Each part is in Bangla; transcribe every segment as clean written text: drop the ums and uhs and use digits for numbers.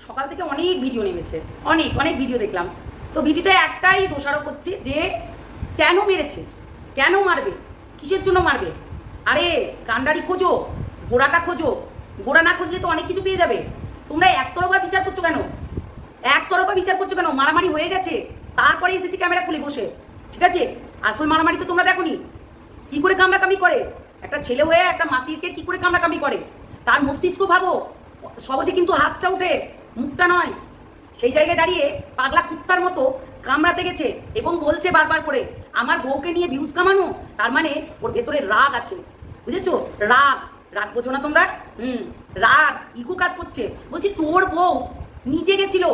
সকাল থেকে অনেক ভিডিও নেমেছে, অনেক অনেক ভিডিও দেখলাম। তো ভিডিওতে একটাই দোষারোপ হচ্ছে যে কেন মেরেছে, কেন মারবে, কিসের জন্য মারবে। আরে কাণ্ডারি খোঁজো, গোড়াটা খোঁজো, গোড়া না খুঁজলে তো অনেক কিছু পেয়ে যাবে। তোমরা একতরফা বিচার করছো কেন, একতরফা বিচার করছো কেন? মারামারি হয়ে গেছে, তারপরে এসেছি ক্যামেরা খুলে বসে, ঠিক আছে? আসল মারামারি তো তোমরা দেখোনি, কি করে কামড়াকামড়ি করে একটা ছেলে হয়ে একটা মাসিকে, কি করে কামড়াকামড়ি করে তার মস্তিষ্ক ভাবো। সহজে কিন্তু হাতটা উঠে, মুখটা নয়। সেই জায়গায় দাঁড়িয়ে পাগলা কুত্তার মতো কামড়াতে গেছে এবং বলছে বারবার করে আমার বউকে নিয়ে ভিউজ কামানো। তার মানে ওর ভেতরে রাগ আছে, বুঝেছো? রাগ, রাগ বোঝো না তোমরা? রাগ, ইগো কাজ করছে। বলছি তোর বউ নিজে গেছিল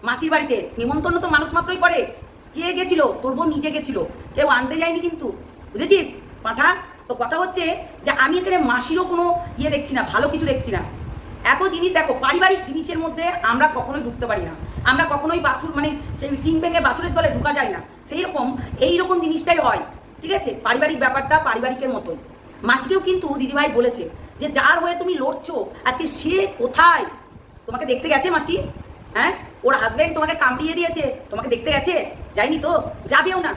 মাসির বাড়িতে, নিমন্ত্রণ তো মানুষ মাত্রই করে। কে গেছিল? তোর বউ নিজে গেছিল, কেউ আনতে যায়নি কিন্তু, বুঝেছিস পাঠা? তো কথা হচ্ছে যে আমি এখানে মাসিরও কোনো ইয়ে দেখছি না, ভালো কিছু দেখছি না। এত জিনিস দেখো, পারিবারিক জিনিসের মধ্যে আমরা কখনোই ঢুকতে পারি না, আমরা কখনোই বাছুর মানে সেই সিং ভেঙে বাছুরের দলে ঢুকা যায় না। সেই রকম এইরকম জিনিসটাই হয়, ঠিক আছে? পারিবারিক ব্যাপারটা পারিবারিকের মতোই। মাসিকেও কিন্তু দিদিভাই বলেছে যে যার হয়ে তুমি লড়ছো আজকে সে কোথায়? তোমাকে দেখতে গেছে মাসি? হ্যাঁ, ওর হাজব্যান্ড তোমাকে কামড়িয়ে দিয়েছে, তোমাকে দেখতে গেছে? যায়নি তো, যাবেও না,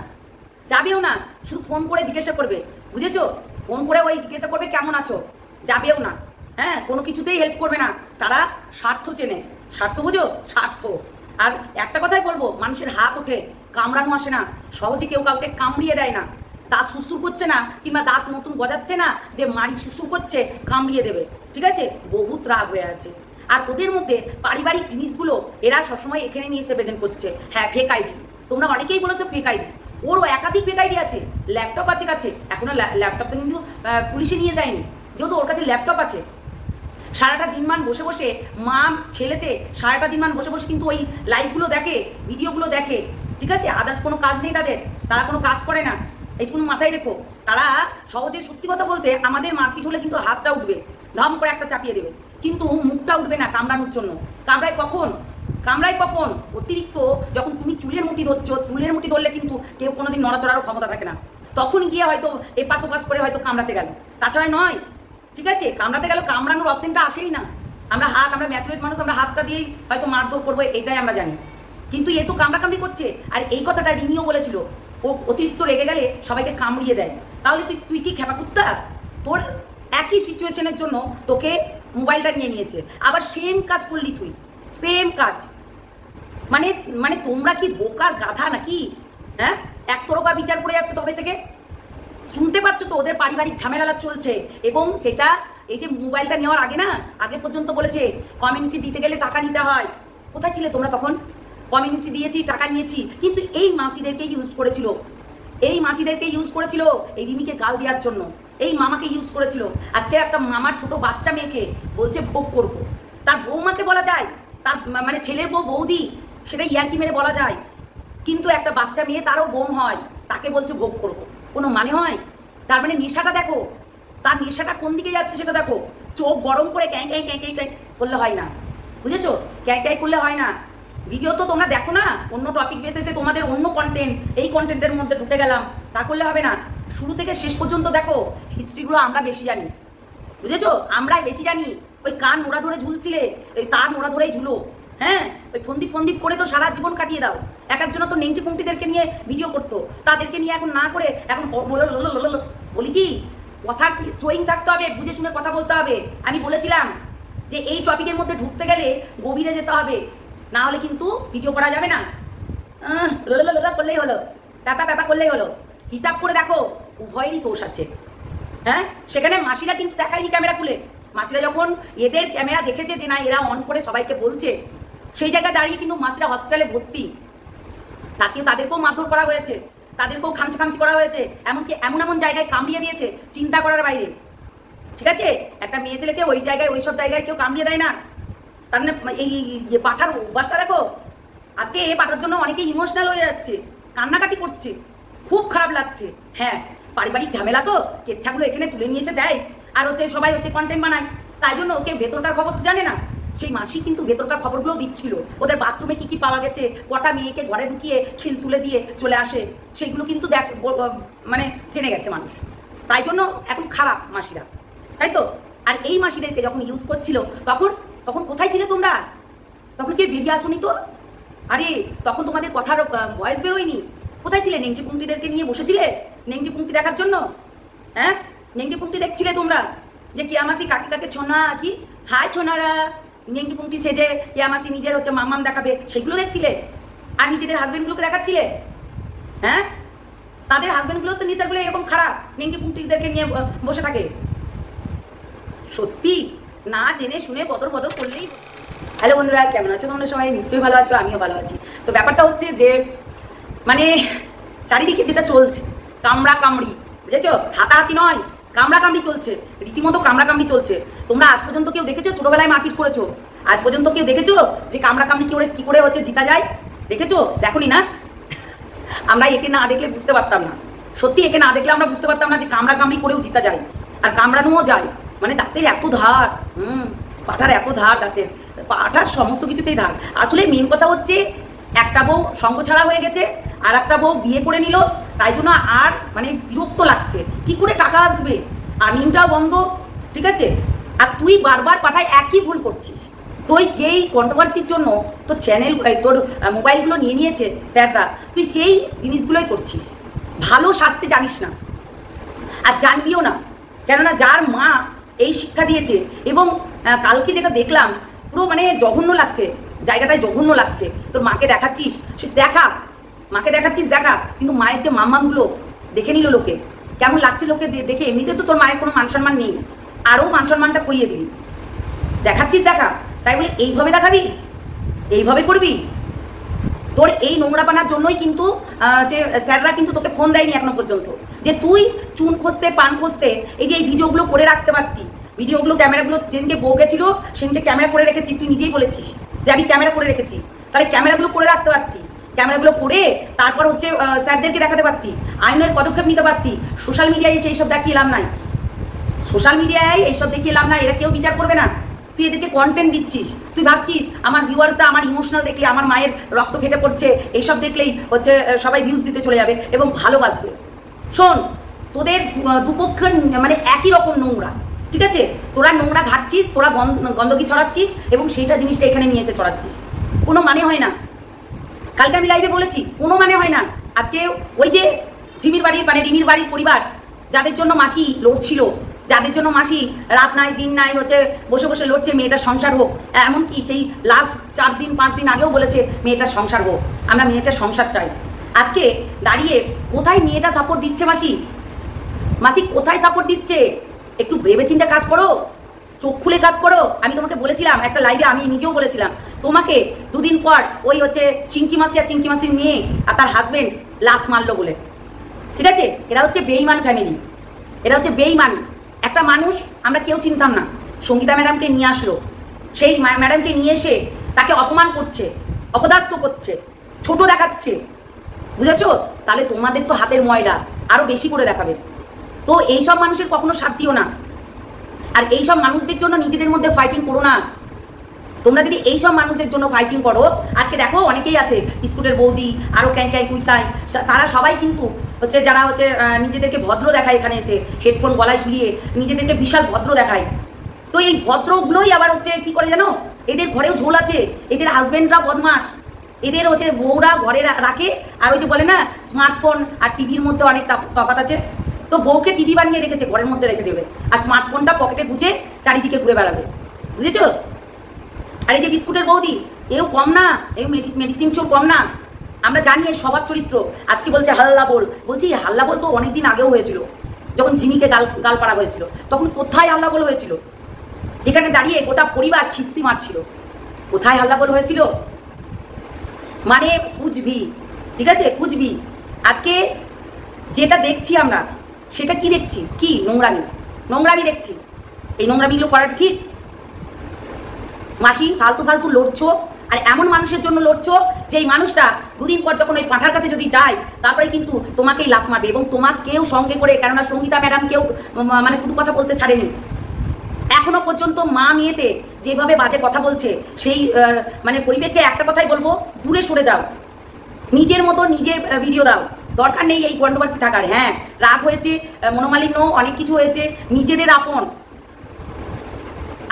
যাবেও না। শুধু ফোন করে জিজ্ঞাসা করবে, বুঝেছো? ফোন করে ওই জিজ্ঞাসা করবে কেমন আছো, যাবেও না। হ্যাঁ, কোনো কিছুতেই হেল্প করবে না। তারা স্বার্থ চেনে, স্বার্থ বুঝো, স্বার্থ। আর একটা কথাই বলবো, মানুষের হাত ওঠে, কামড়ানো আসে না। সহজে কেউ কাউকে কামড়িয়ে দেয় না। দাঁত সুসুর করছে না, কিংবা দাঁত নতুন গজাচ্ছে না যে মাড়ি সুসুর করছে কামড়িয়ে দেবে, ঠিক আছে? বহুত রাগ হয়ে আছে। আর ওদের মধ্যে পারিবারিক জিনিসগুলো এরা সবসময় এখানে নিয়ে এসে প্রেজেন্ট করছে। হ্যাঁ, ফেক আইডি, তোমরা অনেকেই বলেছো ফেক আইডি। ওরও একাধিক ফেক আইডি আছে, ল্যাপটপ আছে কাছে। এখনো ল্যাপটপটা কিন্তু পুলিশে নিয়ে যায়নি, যেহেতু ওর কাছে ল্যাপটপ আছে। সারাটা দিনমান বসে বসে মা ছেলেতে সারাটা দিনমান বসে বসে কিন্তু ওই লাইভগুলো দেখে, ভিডিওগুলো দেখে, ঠিক আছে? আদার্স কোনো কাজ নেই তাদের, তারা কোনো কাজ করে না। এইটুকু মাথায় রেখো। তারা সহজে সত্যি কথা বলতে আমাদের মারপিট হলে কিন্তু হাতটা উঠবে, ধাম করে একটা চাপিয়ে দেবে, কিন্তু মুখটা উঠবে না কামড়ানোর জন্য। কামড়ায় কখন? কামড়ায় কখন? অতিরিক্ত যখন তুমি চুলের মুঠি ধরছো, চুলের মুঠি ধরলে কিন্তু কেউ কোনোদিন নড়াচড়ারও ক্ষমতা থাকে না। তখন গিয়ে হয়তো এপাশ ওপাশ করে হয়তো কামড়াতে গেল, তাছাড়া নয়, ঠিক আছে? কামড়াতে গেল, কামড়ানোর অপশনটা আসেই না। আমরা ম্যাচুরেট মানুষ, আমরা হাতটা দিয়েই হয়তো মারধর করবো, এটাই আমরা জানি। কিন্তু এ তো কামড়াকামড়ি করছে। আর এই কথাটা রিমিও বলেছিল, ও অতিরিক্ত রেগে গেলে সবাইকে কামড়িয়ে দেয়। তাহলে তুই কি খেপা কুত্তা? তোর একই সিচুয়েশনের জন্য তোকে মোবাইলটা নিয়ে নিয়েছে, আবার সেম কাজ করলি তুই, সেম কাজ। মানে মানে তোমরা কি বোকার গাধা নাকি? হ্যাঁ, একতরফা বিচার করে যাচ্ছে তবে থেকে। শুনতে পাচ্ছ তো ওদের পারিবারিক ঝামেলা চলছে। এবং সেটা এই যে মোবাইলটা নেওয়ার আগে পর্যন্ত বলেছে কমিউনিটি দিতে গেলে টাকা নিতে হয়। কোথায় ছিলে তোমরা তখন? কমিউনিটি দিয়েছি, টাকা নিয়েছি, কিন্তু এই মাসিদেরকে ইউজ করেছিল, এই মাসিদেরকে ইউজ করেছিল এই রিমিকে গাল দেওয়ার জন্য, এই মামাকে ইউজ করেছিল। আজকে একটা মামার ছোট বাচ্চা মেয়েকে বলছে ভোগ করবো, তার বৌমাকে বলা যায়, তার মানে ছেলের বউ বৌদি, সেটা ইয়ার্কি মেরে বলা যায়। কিন্তু একটা বাচ্চা মেয়ে, তারও বোন হয়, তাকে বলছে ভোগ করবো, কোনো মানে হয়? তার মানে নেশাটা দেখো, তার নেশাটা কোন দিকে যাচ্ছে সেটা দেখো। চোখ গরম করে ক্যাঁ ক্যাঁ ক্যাঁ ক্যাঁ করলে হয় না, বুঝেছো? ক্যাঁ ক্যাঁ করলে হয় না। ভিডিও তো তোমরা দেখো না, অন্য টপিক বেসিসে তোমাদের অন্য কন্টেন্ট, এই কন্টেন্টের মধ্যে ঢুকে গেলাম, তা করলে হবে না। শুরু থেকে শেষ পর্যন্ত দেখো, হিস্ট্রিগুলো আমরা বেশি জানি, বুঝেছো? আমরাই বেশি জানি। ওই কান মোড়া ধরে ঝুলছিলে, ওই তার মোড়া ধরেই ঝুলো। হ্যাঁ, ওই ফন্দিপ করে তো সারা জীবন কাটিয়ে দাও। একজন তো নেংটি পুংটিদেরকে নিয়ে ভিডিও করতো, তাদেরকে নিয়ে এখন না করে এখন বলি কি, কথার থ্রোয়িং থাকতে হবে, বুঝে শুনে কথা বলতে হবে। আমি বলেছিলাম যে এই টপিকের মধ্যে ঢুকতে গেলে গভীরে যেতে হবে, না হলে কিন্তু ভিডিও করা যাবে না। করলেই হলো, প্যাপা করলেই হলো। হিসাব করে দেখো, উভয়েরই দোষ আছে। হ্যাঁ, সেখানে মাসিরা কিন্তু দেখায়নি ক্যামেরা খুলে। মাসিরা যখন এদের ক্যামেরা দেখেছে যে না এরা অন করে সবাইকে বলছে, সেই জায়গায় দাঁড়িয়ে কিন্তু মাসিরা হসপিটালে ভর্তি, তাদেরকেও মারধর করা হয়েছে, তাদেরকেও খামচি করা হয়েছে, এমনকি এমন জায়গায় কামড়িয়ে দিয়েছে চিন্তা করার বাইরে, ঠিক আছে? একটা মেয়ে ছেলেকে ওই জায়গায়, ওই সব জায়গায় কেউ কামড়িয়ে দেয় না। তার মানে এই পাঠার অভ্যাসটা দেখো। আজকে এ পাঠার জন্য অনেকে ইমোশনাল হয়ে যাচ্ছে, কান্নাকাটি করছে, খুব খারাপ লাগছে। হ্যাঁ, পারিবারিক ঝামেলা তো, কেচ্ছাগুলো এখানে তুলে নিয়ে এসে দেয়, আর সবাই কন্টেন্ট বানায়, তাই জন্য ওকে ভেতরকার খবর তো জানে না। সেই মাসি কিন্তু ভেতরকার খবরগুলো দিচ্ছিল, ওদের বাথরুমে কি কি পাওয়া গেছে, কটা মেয়েকে ঘরে ঢুকিয়ে খিল তুলে দিয়ে চলে আসে, সেইগুলো কিন্তু মানে জেনে গেছে মানুষ। তাই জন্য এখন খারাপ মাসিরা, তাই তো? আর এই মাসিদেরকে যখন ইউজ করছিল তখন কোথায় ছিলে তোমরা? তখন কি বেরিয়ে আসুনি তো? আরে তখন তোমাদের কথার ভয়েস বেরোয়নি। কোথায় ছিলে? নেংটি পুংটিদেরকে নিয়ে বসেছিলে নেংটি পুংটি দেখার জন্য? হ্যাঁ, নেংটি পুংটি দেখছিলে তোমরা? যে কিয়ামাসি কাকে কাকে ছোনা কি হাই ছোনারা নেংটি পুংটি সেজে কিয়ামাসি নিজের হচ্ছে মামাম দেখাবে, সেগুলো দেখছিলে? আর নিজেদের হাজবেন্ডগুলোকে দেখাচ্ছিলে? হ্যাঁ, তাদের হাজবেন্ডগুলো তো নেচারগুলো এরকম খারাপ, নেংটি পুংটিদেরকে নিয়ে বসে থাকে। সত্যি না জেনে শুনে বদর বদর করলেই। হ্যালো বন্ধুরা, কেমন আছো তোমরা সবাই? নিশ্চয়ই ভালো আছো, আমিও ভালো আছি। তো ব্যাপারটা হচ্ছে যে মানে চারিদিকে যেটা চলছে কামড়া কামড়ি, বুঝেছো? হাতাহাতি নয়, কামড়া কামড়ি চলছে, রীতিমতো কামড়া কামড়ি চলছে। তোমরা আজ পর্যন্ত কেউ দেখেছো ছোটবেলায় মারপিট করেছো? আজ পর্যন্ত কেউ দেখেছো যে কামড়া কামড়ি কি করে হচ্ছে জিতা যায়? দেখেছো? দেখোনি না? আমরা একে না দেখলে বুঝতে পারতাম না, সত্যি একে না দেখলে আমরা বুঝতে পারতাম না যে কামড়া কামড়ি করেও জিতা যায়, আর কামড়ানোও যায়। মানে দাঁতের এত ধার, পাঠার এত ধার, দাঁতের পাঠার সমস্ত কিছুতেই ধার। আসলে মেন কথা হচ্ছে একটা বউ সঙ্গ ছাড়া হয়ে গেছে, আর একটা বউ বিয়ে করে নিল, তাই জন্য আর মানে বিরক্ত লাগছে। কি করে টাকা আসবে, আর্নিংটাও বন্ধ, ঠিক আছে? আর তুই বারবার পাঠায় একই ভুল করছিস। তুই যেই কন্ট্রোভার্সির জন্য তোর চ্যানেল তোর মোবাইলগুলো নিয়ে নিয়েছে স্যাররা, তুই সেই জিনিসগুলোই করছিস। ভালো সাজতে জানিস না, আর জানবিও না, কেননা যার মা এই শিক্ষা দিয়েছে। এবং কালকে যেটা দেখলাম পুরো মানে জঘন্য লাগছে, জায়গাটায় জঘন্য লাগছে। তোর মাকে দেখাচ্ছিস, সে দেখা, মাকে দেখাচ্ছিস দেখা, কিন্তু মায়ের যে মাম্মামগুলো দেখে নিল লোকে, কেমন লাগছে লোকে দেখে। এমনিতে তো তোর মায়ের কোনো মান সম্মান নেই, আরও মান সম্মানটা কইয়ে দিবি। দেখাচ্ছিস দেখা, তাই বলে এইভাবে দেখাবি, এইভাবে করবি? তোর এই নোংরাপানার জন্যই কিন্তু যে স্যাররা কিন্তু তোকে ফোন দেয়নি এখনো পর্যন্ত, যে তুই চুন খুঁজতে পান খুঁজতে এই যে এই ভিডিওগুলো করে রাখতে পারতি। ভিডিওগুলো ক্যামেরাগুলো যেদিনকে বউ গেছিল সেদিনকে ক্যামেরা করে রেখেছিস, তুই নিজেই বলেছিস যে আমি ক্যামেরা করে রেখেছি। তাহলে ক্যামেরাগুলো করে রাখতে পারতি, ক্যামেরাগুলো করে তারপর হচ্ছে স্যারদেরকে দেখাতে পারতি, আইনের পদক্ষেপ নিতে পারতি। সোশ্যাল মিডিয়ায় এসে এইসব দেখিয়ে লাভ নাই, সোশ্যাল মিডিয়ায় এইসব দেখিয়ে লাভ নাই, এরা কেউ বিচার করবে না। তুই এদেরকে কন্টেন্ট দিচ্ছিস, তুই ভাবছিস আমার ভিউয়ার্সরা আমার ইমোশনাল দেখলে, আমার মায়ের রক্ত ফেটে পড়ছে এইসব দেখলেই হচ্ছে সবাই ভিউজ দিতে চলে যাবে এবং ভালোবাসবে। শোন, তোদের দুপক্ষের মানে একই রকম নোংরা, ঠিক আছে? তোরা নোংরা ঘাটছিস, তোরা গন্ধগি ছড়াচ্ছিস এবং সেইটা জিনিসটা এখানে নিয়ে এসে ছড়াচ্ছিস। কোনো মানে হয় না। কালকে আমি লাইভে বলেছি, কোনো মানে হয় না। আজকে ওই যে ঝিমির বাড়ির মানে রিমির বাড়ির পরিবার যাদের জন্য মাসি লড়ছিল, যাদের জন্য মাসি রাত নাই দিন নাই হচ্ছে বসে বসে লড়ছে মেয়েটার সংসার হোক, এমনকি সেই লাস্ট 4 দিন 5 দিন আগেও বলেছে মেয়েটার সংসার হোক, আমরা মেয়েটার সংসার চাই। আজকে দাঁড়িয়ে কোথায় মেয়েটা সাপোর্ট দিচ্ছে? মাসি মাসি কোথায় সাপোর্ট দিচ্ছে? একটু ভেবেচিন্তে কাজ করো, চোখ খুলে কাজ করো। আমি তোমাকে বলেছিলাম একটা লাইভে, আমি নিজেও বলেছিলাম তোমাকে, 2 দিন পর ওই হচ্ছে চিঙ্কি মাসি আর চিঙ্কি মাসির মেয়ে আর তার হাজবেন্ড লাত মারলো বলে, ঠিক আছে? এরা হচ্ছে বেইমান ফ্যামিলি, এরা হচ্ছে বেইমান। একটা মানুষ আমরা কেউ চিনতাম না, সঙ্গীতা ম্যাডামকে নিয়ে আসলো, সেই ম্যাডামকে নিয়ে এসে তাকে অপমান করছে, অপদার্থ করছে, ছোট দেখাচ্ছে, বুঝেছো? তাহলে তোমাদের তো হাতের ময়লা আরো বেশি করে দেখাবে। তো এইসব মানুষের কখনো সাথ দিও না, আর এইসব মানুষদের জন্য নিজেদের মধ্যে ফাইটিং করো না। তোমরা যদি এইসব মানুষের জন্য ফাইটিং করো, আজকে দেখো অনেকেই আছে স্কুলের বৌদি আরও ক্যাঁ ক্যাঁ কুইকাই, তারা সবাই কিন্তু হচ্ছে যারা হচ্ছে নিজেদেরকে ভদ্র দেখায়, এখানে এসে হেডফোন গলায় ঝুলিয়ে নিজেদেরকে বিশাল ভদ্র দেখায়। তো এই ভদ্রগুলোই আবার হচ্ছে কি করে জানো, এদের ঘরেও ঝোল আছে, এদের হাজব্যান্ডরা বদমাস, এদের হচ্ছে বউরা ঘরে রাখে। আর ওই যে বলে না স্মার্টফোন আর টিভির মধ্যে অনেক তফাৎ আছে। তো বউকে টিভি বানিয়ে রেখেছে, ঘরের মধ্যে রেখে দেবে, আর স্মার্টফোনটা পকেটে গুঁজে চারিদিকে ঘুরে বেড়াবে, বুঝেছো? আর এই যে বিস্কুটের বৌদি, এও কম না, এই মেডিসিন চোর কম না। আমরা জানি এর স্বভাব চরিত্র। আজকে বলছে হাল্লা বল, বলছি হাল্লা বল তো অনেকদিন আগেও হয়েছিল, যখন ঝিনিকে গাল পাড়া হয়েছিল, তখন কোথায় হাল্লা বল হয়েছিল? যেখানে দাঁড়িয়ে গোটা পরিবার ছিস্তি মারছিল, কোথায় হাল্লা বল হয়েছিল? মানে কুচবি, ঠিক আছে? কুচবি। আজকে যেটা দেখছি আমরা, সেটা কি দেখছি? কি নোংরামি, নোংরামি দেখছি। এই নোংরামিগুলো করাটা ঠিক? মাসি ফালতু ফালতু লড়ছো, আর এমন মানুষের জন্য লড়ছো যে এই মানুষটা 2 দিন পর যখন ওই পাঁঠার কাছে যদি যায়, তারপরে কিন্তু তোমাকেই লাত মারবে এবং তোমাকেও সঙ্গে করে, কেননা সঙ্গীতা ম্যাডাম কেউ মানে কোনো কথা বলতে ছাড়েনি এখনো পর্যন্ত। মা মেয়েতে যেভাবে বাজে কথা বলছে, সেই মানে পরিবেশকে একটা কথাই বলবো, দূরে সরে যাও, নিজের মতো নিজে ভিডিও দাও, দরকার নেই এই কন্ট্রোভার্সি থাকার। হ্যাঁ, রাগ হয়েছে, মনোমালিন্য, অনেক কিছু হয়েছে, নিজেদের আপন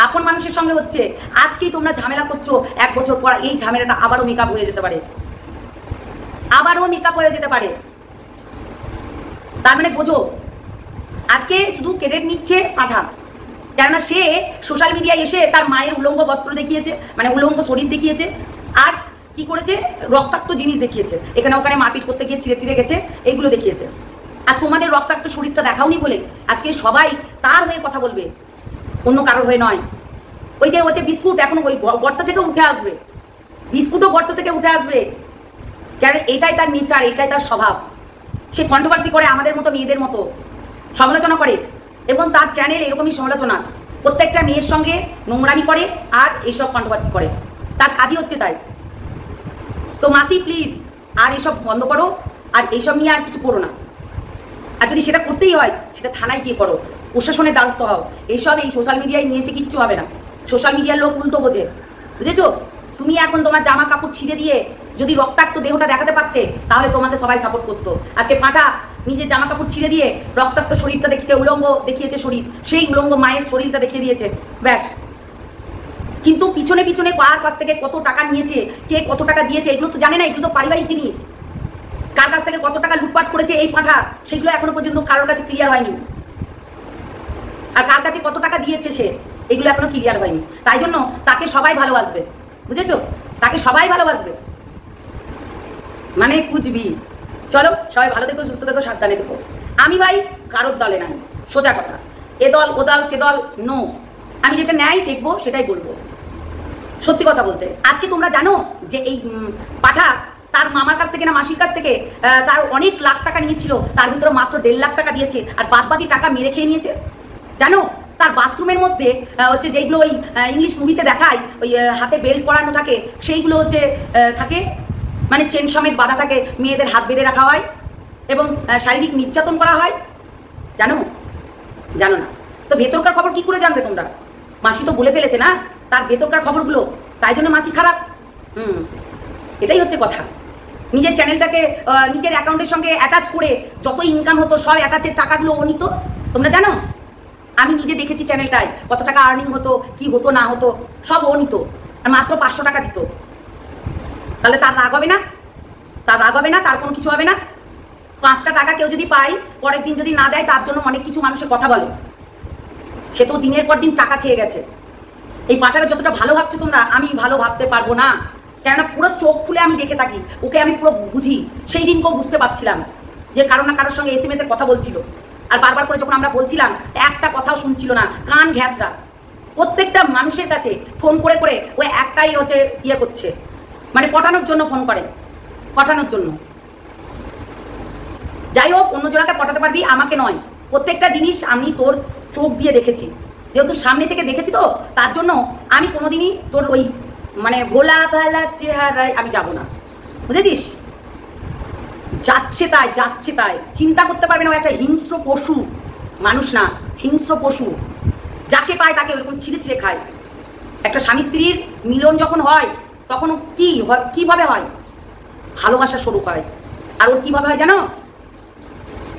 আপন মানুষের সঙ্গে হচ্ছে, আজকেই তোমরা ঝামেলা করছো, 1 বছর পর এই ঝামেলাটা আবারও মেকআপ হয়ে যেতে পারে, আবারও মেকআপ হয়ে যেতে পারে। তার মানে বোঝো, আজকে শুধু ক্রেডিট নিচ্ছে পাঠা, কেননা সে সোশ্যাল মিডিয়ায় এসে তার মায়ের উলঙ্গ বস্ত্র দেখিয়েছে, মানে উলঙ্গ শরীর দেখিয়েছে, আর কি করেছে, রক্তাক্ত জিনিস দেখিয়েছে, এখানে ওখানে মারপিট করতে গিয়ে ছিঁড়ে টিড়ে গেছে, এইগুলো দেখিয়েছে। আর তোমাদের রক্তাক্ত শরীরটা দেখাওনি বলে আজকে সবাই তার হয়ে কথা বলবে, অন্য কারোর হয়ে নয়। ওই যে বিস্কুট এখন ওই গর্ত থেকে উঠে আসবে, বিস্কুটও গর্ত থেকে উঠে আসবে, কারণ এটাই তার নেচার, এটাই তার স্বভাব। সে কন্ট্রোভার্সি করে আমাদের মতো মেয়েদের মতো, সমালোচনা করে, এবং তার চ্যানেল এরকমই সমালোচনা, প্রত্যেকটা মেয়ের সঙ্গে নোংরামি করে আর এইসব কন্ট্রোভার্সি করে, তার কাজই হচ্ছে তাই। তো মাসি প্লিজ আর এসব বন্ধ করো, আর এইসব নিয়ে আর কিছু করো না। আর যদি সেটা করতেই হয় সেটা থানায় গিয়ে করো, প্রশাসনের দ্বারস্থ হও। এইসব এই সোশ্যাল মিডিয়ায় নিয়ে এসে কিচ্ছু হবে না, সোশ্যাল মিডিয়ার লোক উল্টো বোঝে, বুঝেছো? তুমি এখন তোমার জামা কাপড় ছিঁড়ে দিয়ে যদি রক্তাক্ত দেহটা দেখাতে পারতে তাহলে তোমাকে সবাই সাপোর্ট করতো। আজকে পাঁঠা নিজের জামা কাপড় ছিঁড়ে দিয়ে রক্তাক্ত শরীরটা দেখিয়েছে, উলঙ্গ দেখিয়েছে শরীর, সেই উলঙ্গ মায়ের শরীরটা দেখিয়ে দিয়েছে, ব্যাস। কিন্তু পিছনে পিছনে কার কাছ থেকে কত টাকা নিয়েছে, কে কত টাকা দিয়েছে, এগুলো তো জানে না, এগুলো তো পারিবারিক জিনিস। কার কাছ থেকে কত টাকা লুটপাট করেছে এই পাঁঠা, সেগুলো এখনো পর্যন্ত কারোর কাছে ক্লিয়ার হয়নি। আর কার কাছে কত টাকা দিয়েছে সে, এগুলো এখনো ক্লিয়ার হয়নি। তাই জন্য তাকে সবাই ভালোবাসবে, বুঝেছো? তাকে সবাই ভালোবাসবে, মানে কুচবি। চলো সবাই ভালো থেকো, সুস্থ থেকো, সাবধানে থেকো। আমি ভাই কারোর দলে নাই, সোজা কথা। এ দল ও দল সে দল নো, আমি যেটা ন্যায় দেখবো সেটাই বলবো। সত্যি কথা বলতে আজকে তোমরা জানো যে এই পাঠা তার মামার কাছ থেকে না মাসির কাছ থেকে তার অনেক লাখ টাকা নিয়েছিল, তার ভিতরে মাত্র 1.5 লাখ টাকা দিয়েছে, আর বাদ বাকি টাকা মেরে খেয়ে নিয়েছে। জানো তার বাথরুমের মধ্যে হচ্ছে যেগুলো ওই ইংলিশ মুভিতে দেখায়, ওই হাতে বেল্ট পরানো থাকে, সেইগুলো হচ্ছে থাকে, মানে চেন সমেত বাঁধা থাকে, মেয়েদের হাত বেঁধে রাখা হয় এবং শারীরিক নির্যাতন করা হয়। জানো? জানো না তো ভেতরকার খবর কি করে জানবে তোমরা? মাসি তো বলে ফেলেছে না তার ভেতরকার খবরগুলো, তাই জন্য মাসি খারাপ। এটাই হচ্ছে কথা। নিজের চ্যানেলটাকে নিজের অ্যাকাউন্টের সঙ্গে অ্যাটাচ করে যত ইনকাম হতো সব অ্যাটাচের টাকাগুলো ও নিত, তোমরা জানো? আমি নিজে দেখেছি চ্যানেলটায় কত টাকা আর্নিং হতো, কি হতো না হতো, সব ও নিত, আর মাত্র 500 টাকা দিত। তাহলে তার রাগ হবে না? তার রাগ হবে না? তার কোনো কিছু হবে না? 5টা টাকা কেউ যদি পায়, পরের দিন যদি না দেয়, তার জন্য অনেক কিছু মানুষের কথা বলে। সে তো দিনের পর দিন টাকা খেয়ে গেছে। এই পাটাকে যতটা ভালো ভাবছো তোমরা, আমি ভালো ভাবতে পারবো না, কেননা পুরো চোখ খুলে আমি দেখে থাকি ওকে, আমি পুরো বুঝি। সেই দিনকেও বুঝতে পারছিলাম যে কারো না কারোর সঙ্গে SMS এর কথা বলছিল, আর বারবার করে যখন আমরা বলছিলাম একটা কথাও শুনছিল না, কান ঘ্যাঁচড়া। প্রত্যেকটা মানুষের কাছে ফোন করে করে ও একটাই হচ্ছে ইয়ে করছে, মানে পটানোর জন্য ফোন করে, পটানোর জন্য। যাই হোক, অন্য জনাকে পটাতে পারবি, আমাকে নয়। প্রত্যেকটা জিনিস আমি তোর চোখ দিয়ে দেখেছি, যেহেতু সামনে থেকে দেখেছি, তো তার জন্য আমি কোনোদিনই তোর ওই মানে ভোলা ভালা চেহারায় আমি যাব না, বুঝেছিস? যাচ্ছে তাই, যাচ্ছে তাই, চিন্তা করতে পারবে না। ও একটা হিংস্র পশু, মানুষ না, হিংস্র পশু। যাকে পায় তাকে ওরকম ছিঁড়ে ছিঁড়ে খায়। একটা স্বামী স্ত্রীর মিলন যখন হয় তখন কি হয়, কীভাবে হয়? ভালোবাসার স্বরূপ হয়। আর ওর কীভাবে হয় জানো?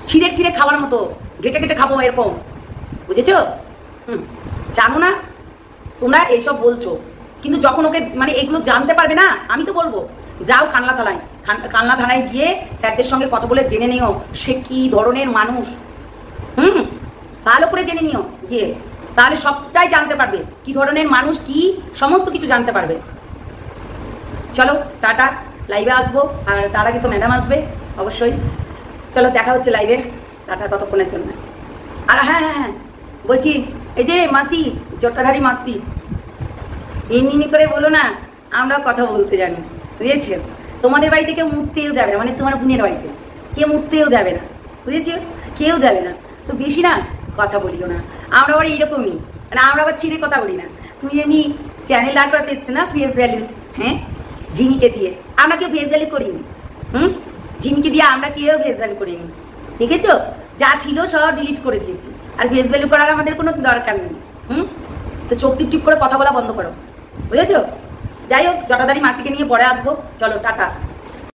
ছিঁড়ে ছিঁড়ে খাওয়ার মতো, ঘেটে ঘেটে খাবো এরকম, বুঝেছ? জানো না তোমরা এইসব বলছো, কিন্তু যখন ওকে মানে এগুলো জানতে পারবে না, আমি তো বলবো যাও কানলা থানায়, কানলা থানায় গিয়ে স্যারদের সঙ্গে কথা বলে জেনে নিও সে কি ধরনের মানুষ। ভালো করে জেনে নিও গিয়ে, তাহলে সবটাই জানতে পারবে কি ধরনের মানুষ, কি সমস্ত কিছু জানতে পারবে। চলো টাটা, লাইভে আসবো, আর তার আগে তো ম্যাডাম আসবে অবশ্যই। চলো দেখা হচ্ছে লাইভে, টাটা ততক্ষণের জন্য। আর হ্যাঁ হ্যাঁ হ্যাঁ বলছি, এই যে মাসি, জটাধারী মাসি, এমনি করে বলো না, আমরা কথা বলতে জানি, বুঝেছি? তোমাদের বাড়িতে কেউ মুততেও যাবে না, মানে তোমার বোনের বাড়িতে কেউ মুততেও যাবে না, বুঝেছি? কেউ যাবে না, তো বেশি না কথা বলিও না। আমরা আবার এইরকমই, মানে আমরা আবার ছিঁড়ে কথা বলি না। তুমি যেমনি চ্যানেল দাঁড় করাতে এসছে না ফেস ভ্যালু, হ্যাঁ, ঝিমিকে দিয়ে, আমরা কেউ ফেস ভ্যালু করিনি। ঝিমিকে দিয়ে আমরা কেউ ফেস ভ্যালু করিনি, দেখেছো? যা ছিল সব ডিলিট করে দিয়েছি, আর ফেস ভ্যালু করার আমাদের কোনো দরকার নেই। তো চোখ টিপ টিপ করে কথা বলা বন্ধ করো, বুঝেছো? যাই হোক, জটাধারী মাসিকে নিয়ে পরে আসবো। চলো টাটা।